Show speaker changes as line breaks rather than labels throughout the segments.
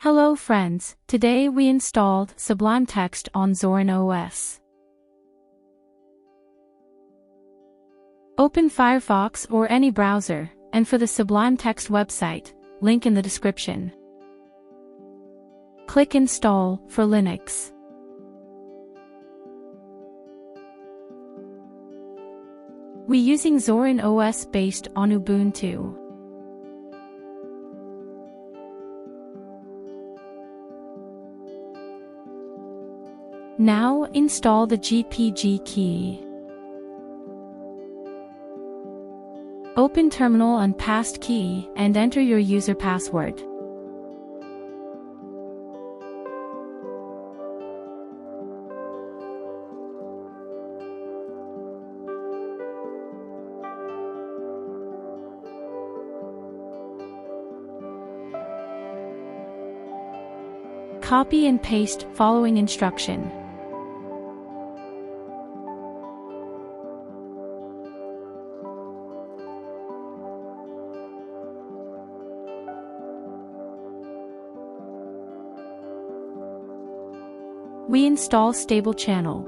Hello friends, today we installed Sublime-Text on Zorin OS. Open Firefox or any browser, and for the Sublime-Text website, link in the description. Click Install for Linux. We using Zorin OS based on Ubuntu. Now install the GPG key. Open Terminal and Passkey and enter your user password. Copy and paste following instruction. We install stable channel.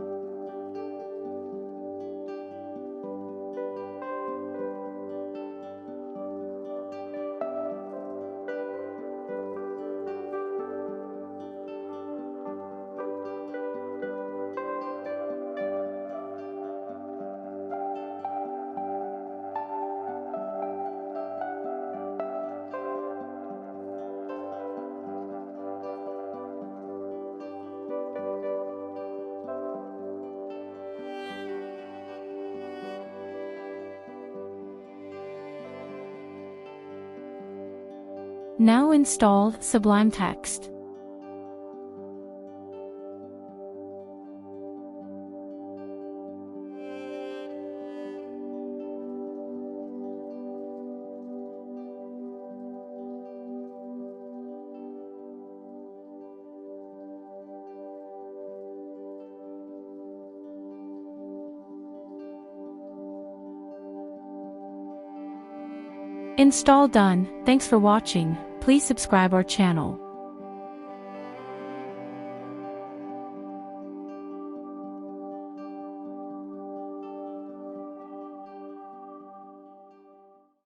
Now install Sublime-Text. Install done. Thanks for watching. Please subscribe our channel.